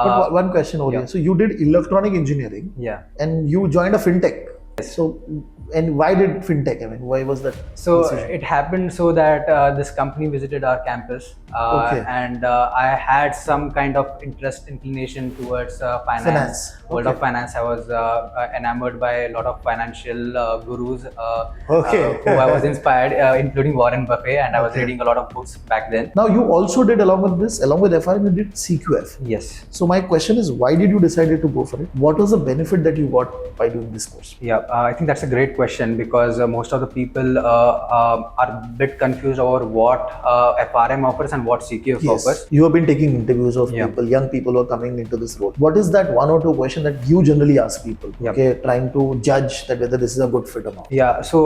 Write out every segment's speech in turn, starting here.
One question over here. So you did electronic engineering, Yeah. and you joined a fintech. So, and why did fintech? I mean, why was that So decision? it happened so that this company visited our campus, Okay. and I had some kind of inclination towards finance, world Okay. of finance. I was enamored by a lot of financial gurus Okay. who I was inspired, including Warren Buffett, and I was Okay. reading a lot of books back then. Now you also did along with this, along with FRM, you did CQF. Yes. So my question is, why did you decided to go for it? What was the benefit that you got by doing this course? Yeah, I think that's a great question because most of the people are a bit confused over what FRM offers and what CQF offers. You have been taking interviews of Yeah. people, young people who are coming into this role. What is that one or two question that you generally ask people? Yeah. Okay, trying to judge that whether this is a good fit or not. Yeah, so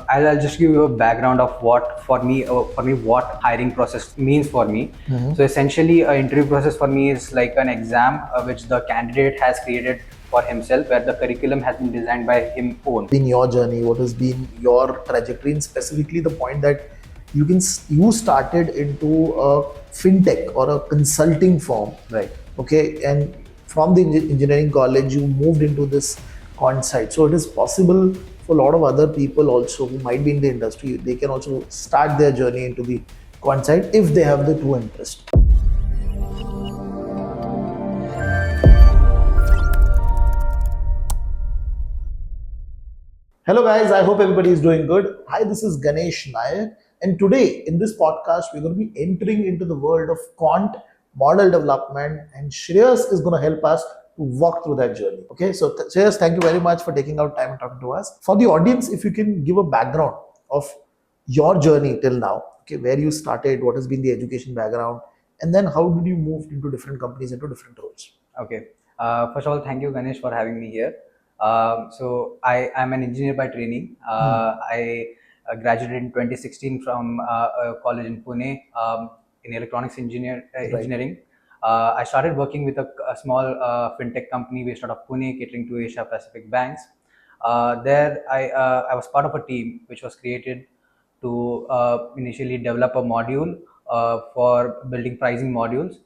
I'll just give you a background of what for me what hiring process means for me. So essentially, an interview process for me is like an exam which the candidate has created for himself, where the curriculum has been designed by him own. In your journey, what has been your trajectory, and specifically the point that you started into a fintech or a consulting firm, Right. okay, and from the engineering college you moved into this quant side. So it is possible for a lot of other people also who might be in the industry, they can also start their journey into the quant side if they have the true interest. Hello guys, I hope everybody is doing good. Hi, this is Ganesh Nayak, and today in this podcast we're going to be entering into the world of quant model development, and Shreyas is going to help us to walk through that journey. Okay, so Shreyas, thank you very much for taking out time and talking to us. For the audience, if you can give a background of your journey till now, okay, where you started, what has been the education background, and then how did you move into different companies, into different roles? Okay. First of all, thank you, Ganesh, for having me here. So I am an engineer by training. I graduated in 2016 from a college in Pune in electronics engineering. I started working with a small fintech company based out of Pune, catering to Asia Pacific banks. There, I was part of a team which was created to initially develop a module for building pricing modules,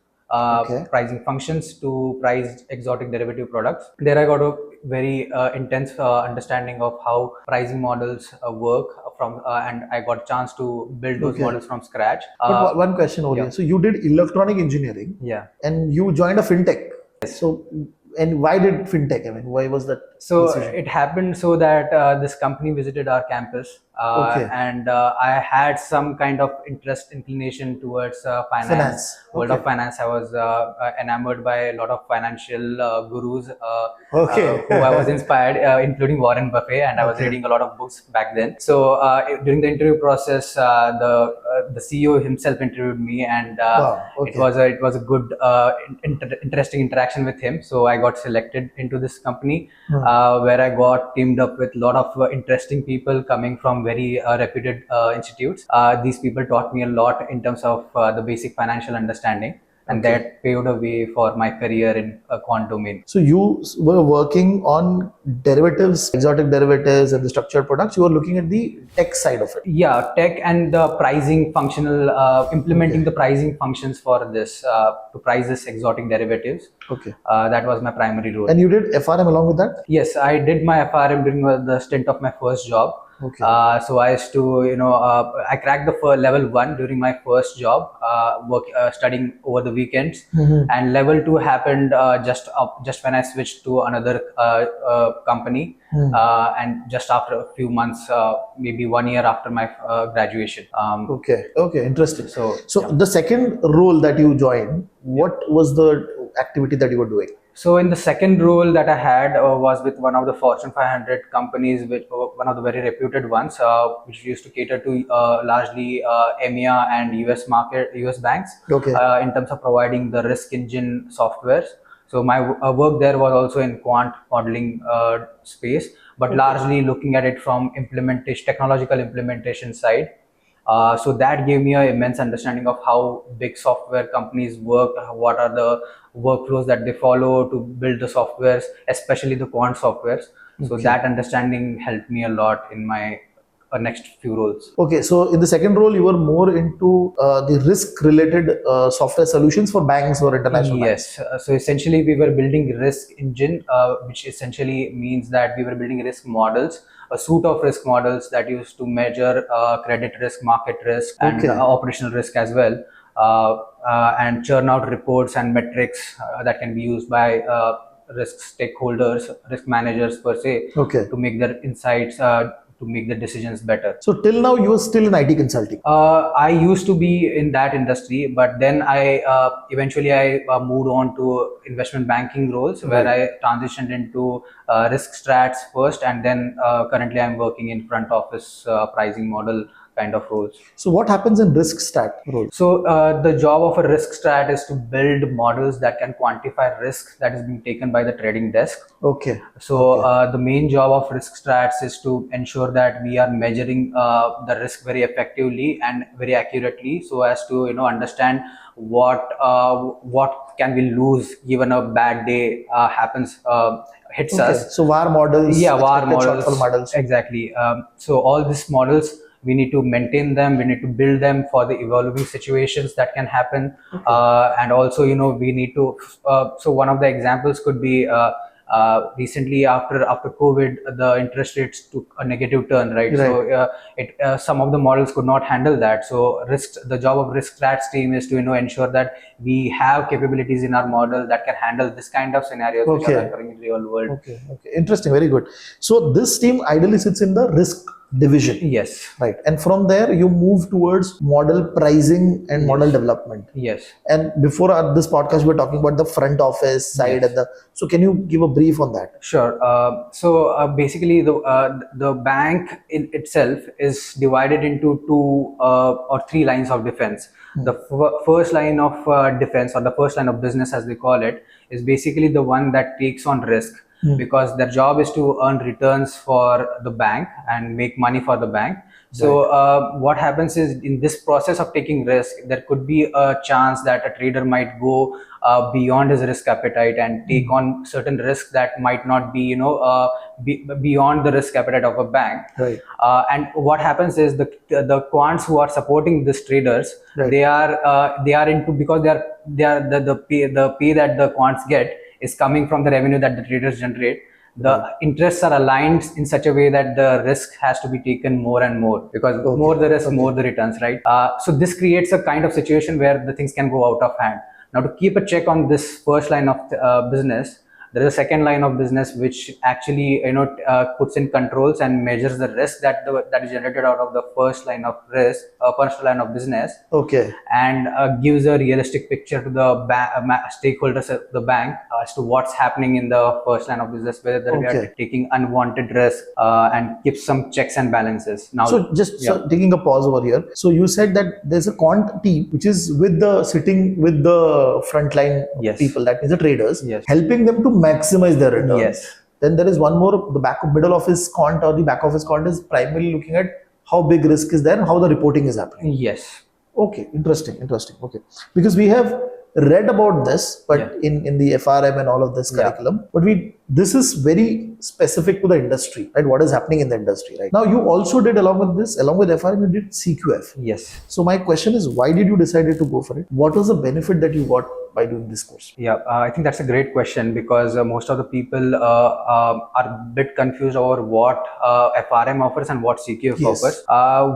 pricing functions to price exotic derivative products. There I got a very intense understanding of how pricing models work and I got a chance to build those models from scratch. But one question over here. So you did electronic engineering, Yeah. and you joined a fintech. So, and why did fintech? I mean, why was that decision? It happened so that this company visited our campus, and I had some kind of inclination towards finance, world of finance. I was enamored by a lot of financial gurus who I was inspired, including Warren Buffett, and I was reading a lot of books back then. So during the interview process, the CEO himself interviewed me, and it was a good interesting interaction with him. So I got selected into this company, where I got teamed up with a lot of interesting people coming from very reputed institutes. These people taught me a lot in terms of the basic financial understanding, and that paved a way for my career in a quant domain. So you were working on derivatives, exotic derivatives, and the structured products. You were looking at the tech side of it. Yeah, tech and the pricing functional, implementing the pricing functions for this to price this exotic derivatives. Okay. That was my primary role. And you did FRM along with that? Yes, I did my FRM during the stint of my first job. Okay. So I used to, I cracked the level 1 during my first job, studying over the weekends, and level 2 happened just when I switched to another company, and just after a few months, maybe 1 year after my graduation. Okay, interesting. So the second role that you joined, what was the activity that you were doing? So in the second role that I had was with one of the Fortune 500 companies, which one of the very reputed ones, which used to cater to largely EMEA and US banks, in terms of providing the risk engine softwares. So my work there was also in quant modeling space, but largely looking at it from technological implementation side. So that gave me an immense understanding of how big software companies work, what are the workflows that they follow to build the softwares, especially the quant softwares. So that understanding helped me a lot in my next few roles. Okay, so in the second role, you were more into the risk-related software solutions for banks or international banks. Yes. So essentially, we were building risk engine, which essentially means that we were building risk models, a suite of risk models that used to measure credit risk, market risk, and operational risk as well, and churn out reports and metrics that can be used by risk stakeholders, risk managers per se, to make their insights, to make the decisions better. So till now, you are still in IT consulting. I used to be in that industry, but then I eventually moved on to investment banking roles, where I transitioned into risk strats first, and then currently I'm working in front office pricing model kind of roles. So what happens in risk stat role? So the job of a risk strat is to build models that can quantify risk that is being taken by the trading desk. Okay. So the main job of risk strats is to ensure that we are measuring the risk very effectively and very accurately, so as to understand what can we lose given a bad day happens, hits us. So VAR models. Yeah, VAR models. Shortfall models. Exactly. So all these models, we need to maintain them, we need to build them for the evolving situations that can happen. And also we need to so one of the examples could be recently after COVID, the interest rates took a negative turn, right? So some of the models could not handle that. So the job of risk strats team is to ensure that we have capabilities in our model that can handle this kind of scenarios which are occurring in real world. Okay, interesting, very good. So this team ideally sits in the risk division. Yes. Right. And from there you move towards model pricing and model development. Yes. And before this podcast, we were talking about the front office side and so can you give a brief on that? Sure. So basically the bank in itself is divided into two or three lines of defense. The first line of defense, or the first line of business as they call it, is basically the one that takes on risk, because their job is to earn returns for the bank and make money for the bank. So what happens is, in this process of taking risk, there could be a chance that a trader might go beyond his risk appetite and take on certain risks that might not be beyond the risk appetite of a bank. Right. And what happens is, the quants who are supporting these traders, they are into, because they are the pay that the quants get is coming from the revenue that the traders generate. The interests are aligned in such a way that the risk has to be taken more and more, because more the risk, more the returns, right? So this creates a kind of situation where the things can go out of hand. Now, to keep a check on this first line of business, there is a second line of business which actually puts in controls and measures the risk that is generated out of the first line of business. Okay. And gives a realistic picture to the stakeholders of the bank as to what's happening in the first line of business, whether we are taking unwanted risk, and keeps some checks and balances. Now, so just taking a pause over here. So you said that there's a quant team which is sitting with the frontline people, that means the traders, helping them to maximize their returns. Yes. Then there is one more, the middle office quant, or the back office quant, is primarily looking at how big risk is there and how the reporting is happening. Yes. Okay, interesting. Okay, because we have read about this, but in the FRM and all of this curriculum, but this is very specific to the industry, right? What is happening in the industry right now. You also did, along with FRM, you did CQF. Yes. So my question is, why did you decide to go for it? What was the benefit that you got by doing this course? I think that's a great question, because most of the people are a bit confused over what FRM offers and what CQF offers.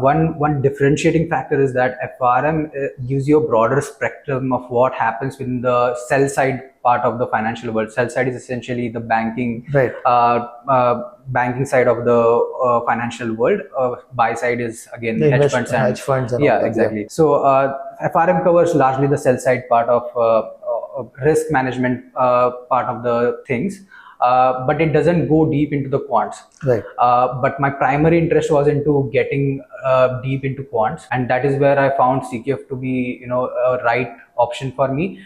One differentiating factor is that FRM gives you a broader spectrum of what happens within the sell side part of the financial world. Sell side is essentially the banking, banking side of the financial world. Buy side is again hedge funds and exactly. So FRM covers largely the sell side part of risk management part of the things. But it doesn't go deep into the quants. Right. But my primary interest was into getting deep into quants, and that is where I found CQF to be, a right option for me.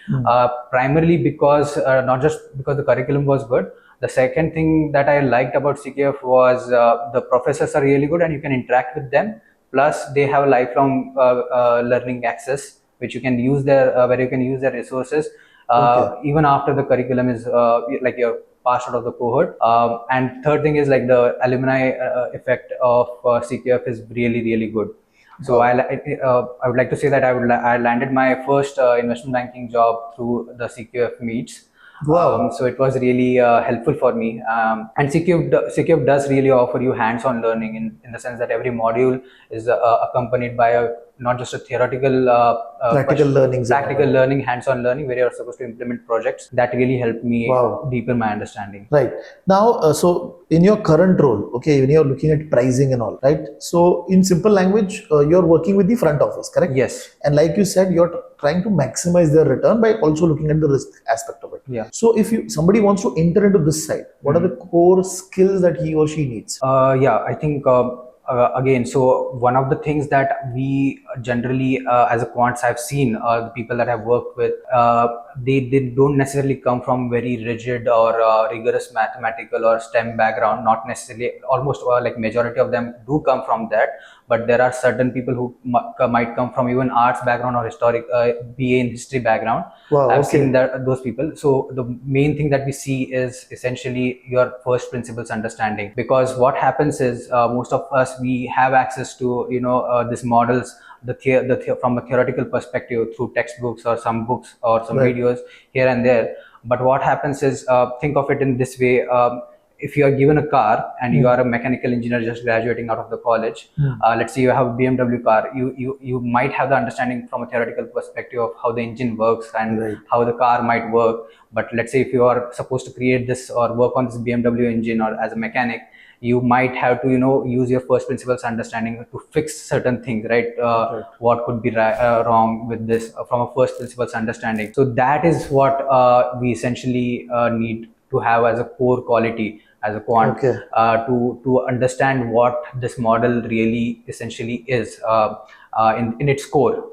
Primarily because not just because the curriculum was good. The second thing that I liked about CQF was the professors are really good and you can interact with them. Plus, they have lifelong learning access, which you can use where you can use their resources even after the curriculum is like you're passed out of the cohort. And third thing is like the alumni effect of CQF is really, really good. So I would like to say that I landed my first investment banking job through the CQF meets. Wow. So it was really helpful for me. And CQF does really offer you hands-on learning in the sense that every module is accompanied by a not just a theoretical practical learning, hands-on learning, where you're supposed to implement projects. That really helped me deepen my understanding. Right. Now, so in your current role, okay, when you're looking at pricing and all, right? So in simple language, you're working with the front office, correct? Yes. And like you said, you're trying to maximize their return by also looking at the risk aspect of it. Yeah. So if somebody wants to enter into this side, what are the core skills that he or she needs? Yeah, I think again, so one of the things that we generally as a quants have seen, the people that I've worked with, they don't necessarily come from very rigid or rigorous mathematical or STEM background. Not necessarily, almost like majority of them do come from that, but there are certain people who might come from even arts background or historic BA in history background. Wow, I've seen those people. So the main thing that we see is essentially your first principles understanding, because what happens is most of us, we have access to these models, from a theoretical perspective through textbooks or some books or some videos here and there. But what happens is, think of it in this way. If you are given a car and you are a mechanical engineer just graduating out of the college, let's say you have a BMW car, you might have the understanding from a theoretical perspective of how the engine works and how the car might work. But let's say if you are supposed to create this or work on this BMW engine, or as a mechanic, you might have to use your first principles understanding to fix certain things, right? What could be wrong with this from a first principles understanding. So that is what we essentially need to have as a core quality as a quant, to understand what this model really essentially is in its core.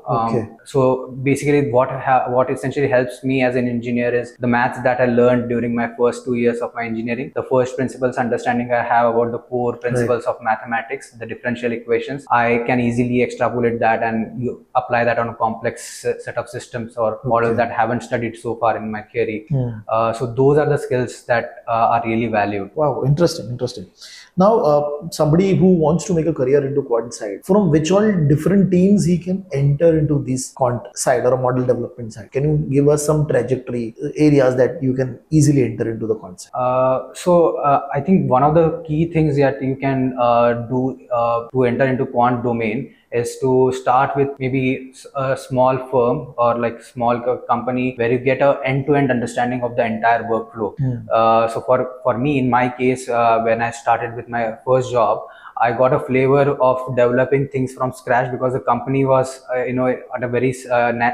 So basically what essentially helps me as an engineer is the maths that I learned during my first 2 years of my engineering, the first principles understanding I have about the core principles of mathematics, the differential equations. I can easily extrapolate that and you apply that on a complex set of systems or models that haven't studied so far in my theory. So those are the skills that are really valued. Wow, interesting. Now, somebody who wants to make a career into quant side, from which all different teams he can enter into this quant side or a model development side? Can you give us some trajectory areas that you can easily enter into the quant side? So I think one of the key things that you can do to enter into quant domain is to start with maybe a small firm or like small company where you get a end-to-end understanding of the entire workflow. So for me, in my case, when I started with my first job, I got a flavor of developing things from scratch, because the company was at a very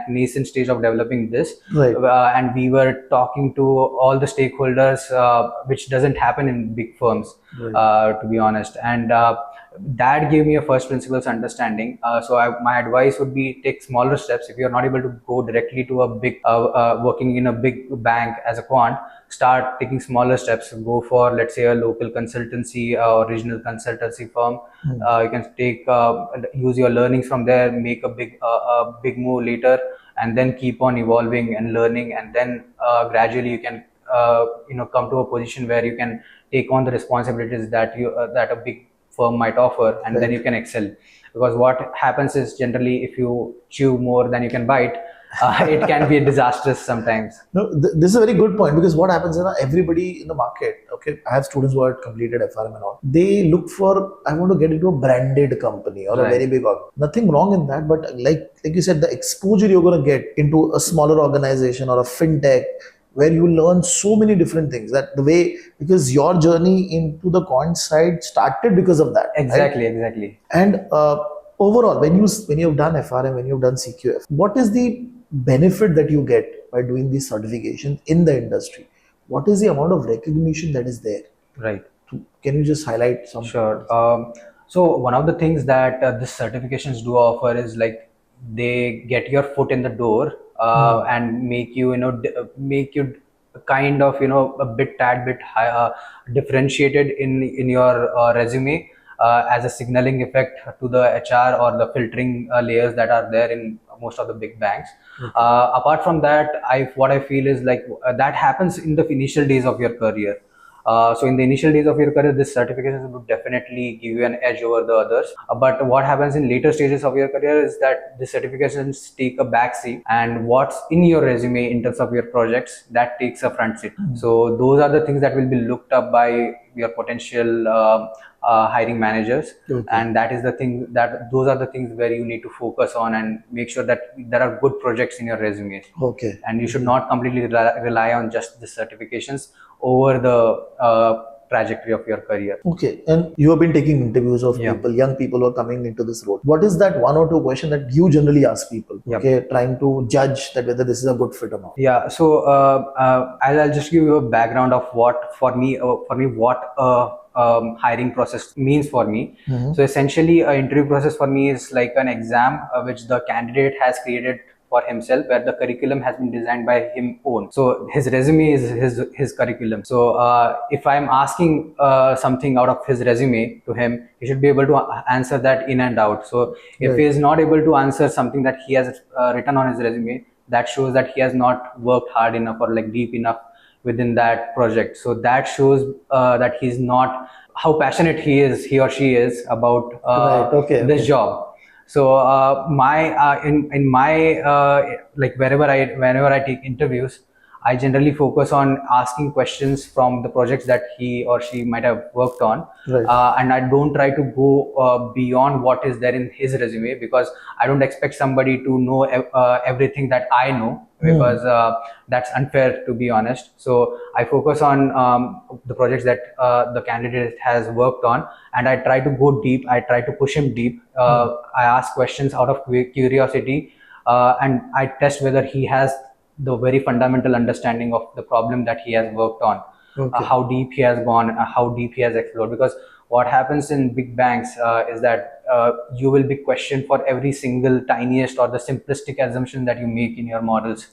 nascent stage of developing this, and we were talking to all the stakeholders, which doesn't happen in big firms, to be honest. And that gave me a first principles understanding. My advice would be, take smaller steps. If you're not able to go directly to a big working in a big bank as a quant, start taking smaller steps. Go for, let's say, a local consultancy or regional consultancy firm. You can use your learnings from there, make a big move later, and then keep on evolving and learning, and then gradually you can come to a position where you can take on the responsibilities that a big firm might offer, and then you can excel. Because what happens is, generally, if you chew more than you can bite, it can be disastrous sometimes. No, this is a very good point, because what happens is, everybody in the market, okay, I have students who have completed FRM and all, they look for, I want to get into a branded company or a very big org. Nothing wrong in that, but like you said, the exposure you're going to get into a smaller organization or a FinTech, where you learn so many different things, that the way, because your journey into the quant side started because of that. Exactly. And overall, when you've done FRM, when you've done CQF, what is the benefit that you get by doing these certifications in the industry? What is the amount of recognition that is there? Right. Can you just highlight some? Sure. So one of the things that these certifications do offer is, like, they get your foot in the door and make you kind of a tad bit differentiated in your resume, as a signaling effect to the HR or the filtering layers that are there in most of the big banks. Apart from that, what I feel is, like, that happens in the initial days of your career. So in the initial days of your career, this certification would definitely give you an edge over the others. But what happens in later stages of your career is that the certifications take a back seat, and what's in your resume in terms of your projects, that takes a front seat. So those are the things that will be looked up by your potential hiring managers. And that is the thing, that those are the things where you need to focus on and make sure that there are good projects in your resume. And you should not completely rely on just the certifications over the trajectory of your career. And you have been taking interviews of people, young people who are coming into this role. What is that one or two question that you generally ask people? Trying to judge that whether this is a good fit or not. So I'll just give you a background of what for me what hiring process means for me. So essentially, an interview process for me is like an exam which the candidate has created for himself, where the curriculum has been designed by him own. So his resume is his curriculum. So if I'm asking something out of his resume to him, he should be able to answer that in and out. So if he is not able to answer something that he has written on his resume, that shows that he has not worked hard enough or like deep enough within that project. So that shows that he's not, how passionate he or she is about this job. So in my like whenever I take interviews, I generally focus on asking questions from the projects that he or she might have worked on, and I don't try to go beyond what is there in his resume, because I don't expect somebody to know everything that I know, because that's unfair, to be honest. So I focus on the projects that the candidate has worked on, and I try to go deep. I try to push him deep. I ask questions out of curiosity, and I test whether he has the very fundamental understanding of the problem that he has worked on. How deep he has gone, how deep he has explored. Because what happens in big banks is that you will be questioned for every single tiniest or the simplistic assumption that you make in your models.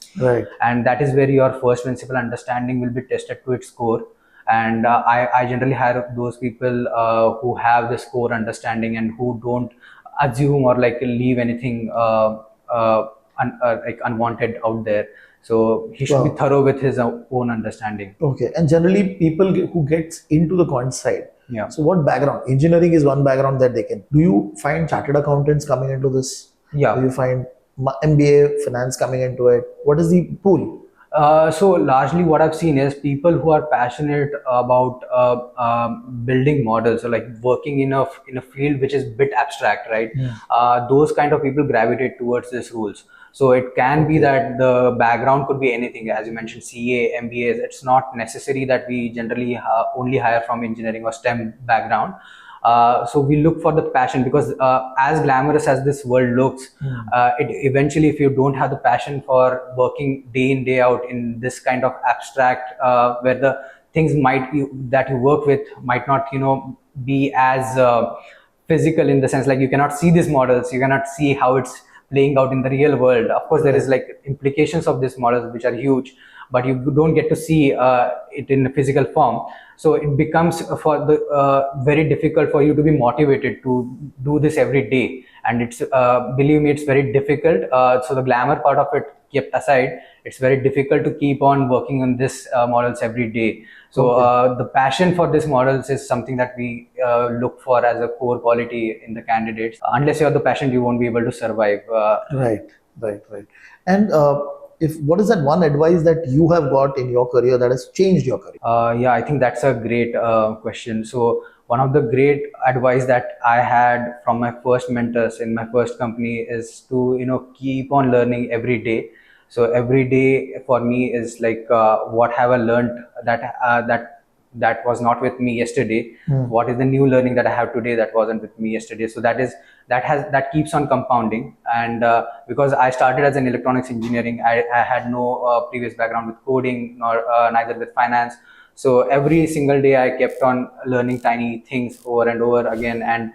And that is where your first principle understanding will be tested to its core. And I generally hire those people who have this core understanding and who don't assume or like leave anything like unwanted out there. So he should be thorough with his own understanding. And generally people who gets into the quant side, so what background? Engineering is one background that they can. Do you find chartered accountants coming into this? Do you find MBA finance coming into it? What is the pool? So largely what I've seen is people who are passionate about building models, or like working in a field which is a bit abstract, right? Those kind of people gravitate towards these rules. So it can be that the background could be anything, as you mentioned, CA, MBAs. It's not necessary that we generally only hire from engineering or STEM background. So we look for the passion, because as glamorous as this world looks, it eventually, if you don't have the passion for working day in day out in this kind of abstract, where the things that you work with might not be as physical, in the sense like you cannot see these models, you cannot see how it's playing out in the real world. Of course, there is like implications of these models which are huge, but you don't get to see it in a physical form. So it becomes for the very difficult for you to be motivated to do this every day. And it's believe me, it's very difficult. So the glamour part of it kept aside, it's very difficult to keep on working on this models every day. So the passion for these models is something that we look for as a core quality in the candidates. Unless you have the passion, you won't be able to survive. Right. And if what is that one advice that you have got in your career that has changed your career? I think that's a great question. So one of the great advice that I had from my first mentors in my first company is to keep on learning every day. So every day for me is like what have I learned that was not with me yesterday. What is the new learning that I have today that wasn't with me yesterday? So that keeps on compounding. And because I started as an electronics engineering, I had no previous background with coding, nor neither with finance. So every single day I kept on learning tiny things over and over again, and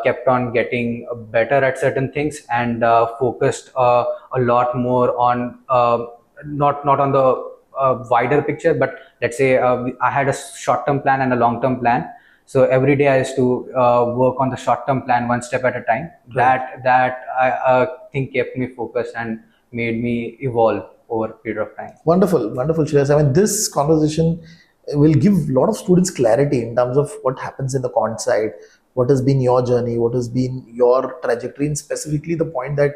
kept on getting better at certain things, and focused a lot more on not on the wider picture, but let's say I had a short-term plan and a long-term plan. So every day I used to work on the short-term plan, one step at a time. That I think kept me focused and made me evolve over a period of time. Wonderful, Shreyas. I mean, this conversation will give a lot of students clarity in terms of what happens in the quant side, what has been your journey, what has been your trajectory, and specifically the point that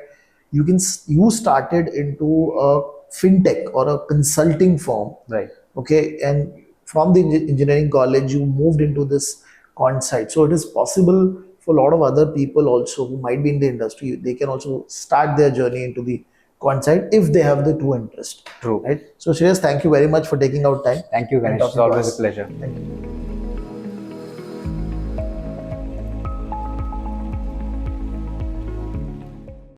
you started into a fintech or a consulting firm, Right. okay, and from the engineering college you moved into this quant side. So it is possible for a lot of other people also who might be in the industry, they can also start their journey into the quant side if they have the true interest. True. Right. So Shreyas, thank you very much for taking out time. Thank you, And Ganesh. It's talking to always a us. pleasure. Thank you.